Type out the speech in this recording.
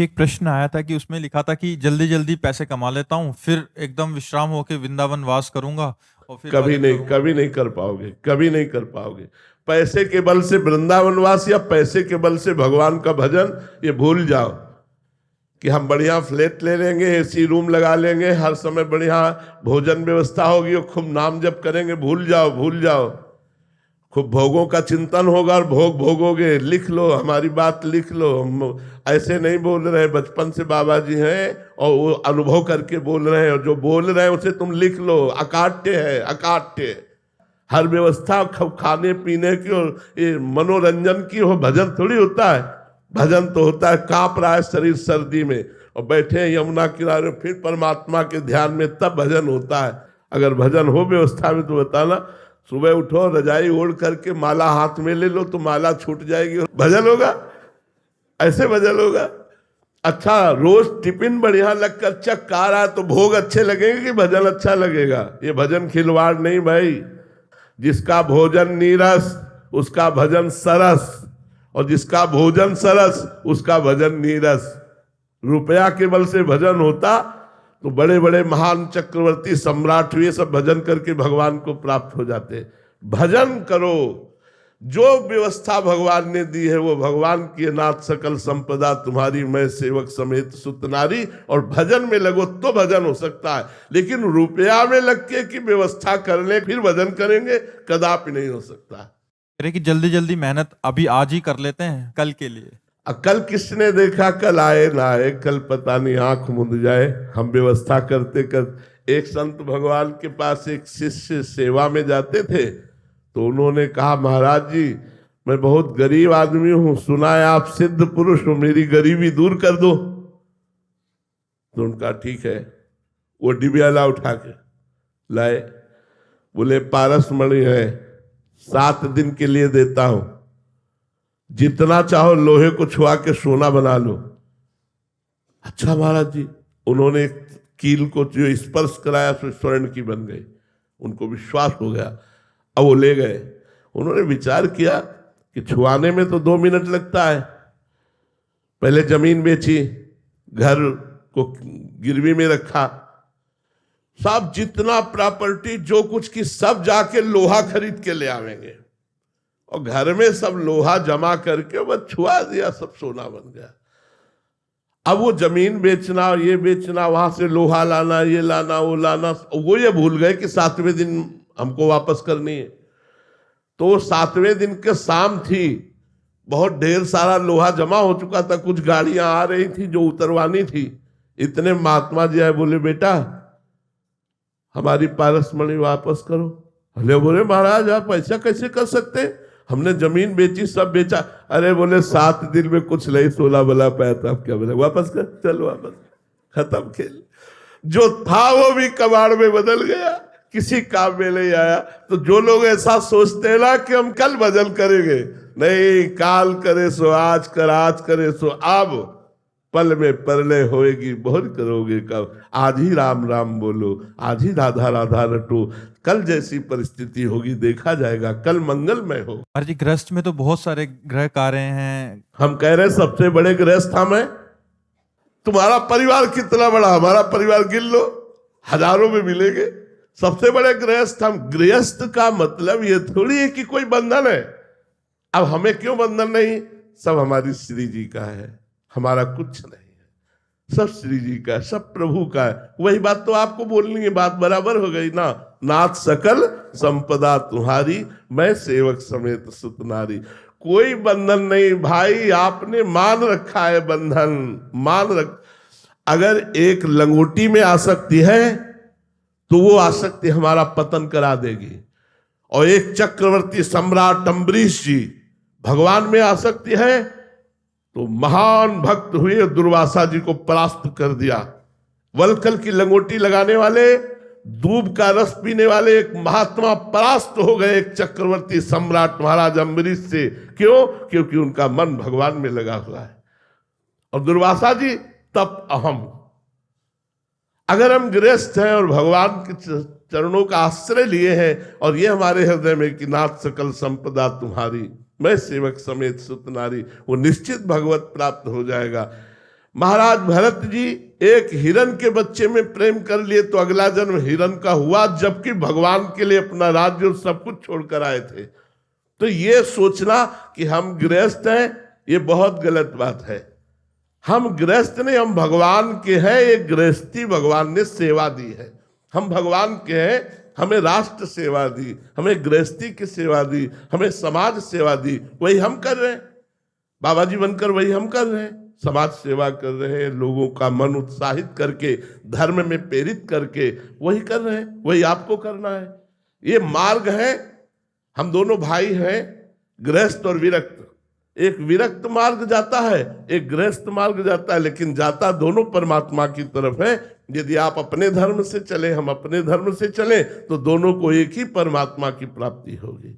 एक प्रश्न आया था कि उसमें लिखा था कि जल्दी जल्दी पैसे कमा लेता हूँ, फिर एकदम विश्राम होके वृंदावन वास करूंगा और फिर कभी भजन नहीं, करूंगा। कभी नहीं कर पाओगे, कभी नहीं कर पाओगे। पैसे के बल से वृंदावनवास या पैसे के बल से भगवान का भजन, ये भूल जाओ कि हम बढ़िया फ्लैट ले लेंगे, एसी रूम लगा लेंगे, हर समय बढ़िया भोजन व्यवस्था होगी और खूब नाम जप करेंगे। भूल जाओ, भूल जाओ। खूब भोगों का चिंतन होगा और भोग भोगोगे। लिख लो, हमारी बात लिख लो। हम ऐसे नहीं बोल रहे, बचपन से बाबा जी हैं और वो अनुभव करके बोल रहे हैं, और जो बोल रहे हैं उसे तुम लिख लो। अकाट्य है, अकाट्य। हर व्यवस्था खाने पीने की और ये मनोरंजन की हो, भजन थोड़ी होता है। भजन तो होता है कांप रहा है शरीर सर्दी में और बैठे हैं यमुना किनारे, फिर परमात्मा के ध्यान में, तब भजन होता है। अगर भजन हो व्यवस्था में तो बताना। सुबह उठो, रजाई ओढ़ करके माला हाथ में ले लो तो माला छूट जाएगी और भजन होगा। ऐसे भजन होगा। अच्छा, रोज टिफिन बढ़िया लगकर चक्का आ रहा है तो भोग अच्छे लगेंगे कि भजन अच्छा लगेगा? ये भजन खिलवाड़ नहीं भाई। जिसका भोजन नीरस उसका भजन सरस, और जिसका भोजन सरस उसका भजन नीरस। रुपया के बल से भजन होता तो बड़े बड़े महान चक्रवर्ती सम्राट हुए, सब भजन करके भगवान को प्राप्त हो जाते। भजन करो, जो व्यवस्था भगवान ने दी है वो भगवान की नाथ सकल संपदा तुम्हारी, मैं सेवक समेत सुत नारी। और भजन में लगो तो भजन हो सकता है, लेकिन रुपया में लग के कि व्यवस्था कर ले फिर भजन करेंगे, कदापि नहीं हो सकता। कि जल्दी जल्दी मेहनत अभी आज ही कर लेते हैं कल के लिए। कल किसने देखा? कल आए ना आए, कल पता नहीं, आंख मुंद जाए। हम व्यवस्था करते कर एक संत भगवान के पास एक शिष्य सेवा में जाते थे, तो उन्होंने कहा, महाराज जी मैं बहुत गरीब आदमी हूं, सुना है आप सिद्ध पुरुष हो, मेरी गरीबी दूर कर दो। तो उनका ठीक है। वो डिबियाला उठा के लाए, बोले पारस मणि है, 7 दिन के लिए देता हूं, जितना चाहो लोहे को छुआ के सोना बना लो। अच्छा महाराज जी। उन्होंने कील को जो स्पर्श कराया तो स्वर्ण की बन गई। उनको विश्वास हो गया। अब वो ले गए। उन्होंने विचार किया कि छुआने में तो 2 मिनट लगता है। पहले जमीन बेची, घर को गिरवी में रखा, सब जितना प्रॉपर्टी जो कुछ की सब जाके लोहा खरीद के ले आवेंगे, और घर में सब लोहा जमा करके बस छुआ दिया, सब सोना बन गया। अब वो जमीन बेचना, ये बेचना, वहां से लोहा लाना, ये लाना, वो लाना, वो ये भूल गए कि 7वें दिन हमको वापस करनी है। तो 7वें दिन के शाम थी, बहुत ढेर सारा लोहा जमा हो चुका था, कुछ गाड़ियां आ रही थी जो उतरवानी थी। इतने महात्मा जी आए, बोले बेटा हमारी पारसमणि वापस करो। हले बोले महाराज आप ऐसा कैसे कर सकते, हमने जमीन बेची, सब बेचा। अरे बोले 7 दिन में कुछ नहीं, 16 बला पाया था, अब क्या बोले वापस कर, चल वापस, खत्म खेल। जो था वो भी कबाड़ में बदल गया, किसी काम में नहीं आया। तो जो लोग ऐसा सोचते हैं ना कि हम कल भजन करेंगे, नहीं, काल करे सो आज कर, आज करे सो अब, पल में परलय होएगी, बहुत करोगे कब। आज ही राम राम बोलो, आज ही राधा राधा रटो, कल जैसी परिस्थिति होगी देखा जाएगा, कल मंगलमय हो। महाराज जी गृहस्थ में तो बहुत सारे ग्रह कार्य हैं। हम कह रहे सबसे बड़े गृहस्थ हम हैं। तुम्हारा परिवार कितना बड़ा, हमारा परिवार गिन लो, हजारों में मिलेंगे। सबसे बड़े गृहस्थ हम। गृहस्थ का मतलब ये थोड़ी है कि कोई बंधन है। अब हमें क्यों बंधन नहीं? सब हमारी श्री जी का है, हमारा कुछ नहीं है, सब श्री जी का, सब प्रभु का है। वही बात तो आपको बोलनी है, बात बराबर हो गई ना। नाथ सकल संपदा तुम्हारी, मैं सेवक समेत सुत नारी। कोई बंधन नहीं भाई, आपने मान रखा है बंधन, मान रख। अगर एक लंगोटी में आसक्ति है तो वो आसक्ति हमारा पतन करा देगी। और एक चक्रवर्ती सम्राट अम्बरीश जी, भगवान में आसक्ति है तो महान भक्त हुए, दुर्वासा जी को परास्त कर दिया। वलकल की लंगोटी लगाने वाले, दूब का रस पीने वाले एक महात्मा परास्त हो गए एक चक्रवर्ती सम्राट महाराज अम्बरीश से। क्यों? क्योंकि उनका मन भगवान में लगा हुआ है। और दुर्वासा जी तप अहम। अगर हम गृहस्थ हैं और भगवान के चरणों का आश्रय लिए हैं, और ये हमारे हृदय में कि नाथ सकल संपदा तुम्हारी, मैं सेवक समेत सुत नारी, वो निश्चित भगवत प्राप्त हो जाएगा। महाराज भरत जी एक हिरन के बच्चे में प्रेम कर लिए तो अगला जन्म हिरन का हुआ, जबकि भगवान के लिए अपना राज्य और सब कुछ छोड़कर आए थे। तो ये सोचना कि हम गृहस्थ हैं, ये बहुत गलत बात है। हम गृहस्थ नहीं, हम भगवान के हैं। एक गृहस्थी भगवान ने सेवा दी है। हम भगवान के हैं, हमें राष्ट्र सेवा दी, हमें गृहस्थी की सेवा दी, हमें समाज सेवा दी, वही हम कर रहे हैं। बाबा जी बनकर वही हम कर रहे हैं, समाज सेवा कर रहे हैं, लोगों का मन उत्साहित करके, धर्म में प्रेरित करके वही कर रहे हैं, वही आपको करना है। ये मार्ग है। हम दोनों भाई हैं, गृहस्थ और विरक्त। एक विरक्त मार्ग जाता है, एक गृहस्थ मार्ग जाता है, लेकिन जाता दोनों परमात्मा की तरफ है। यदि आप अपने धर्म से चले, हम अपने धर्म से चले, तो दोनों को एक ही परमात्मा की प्राप्ति होगी।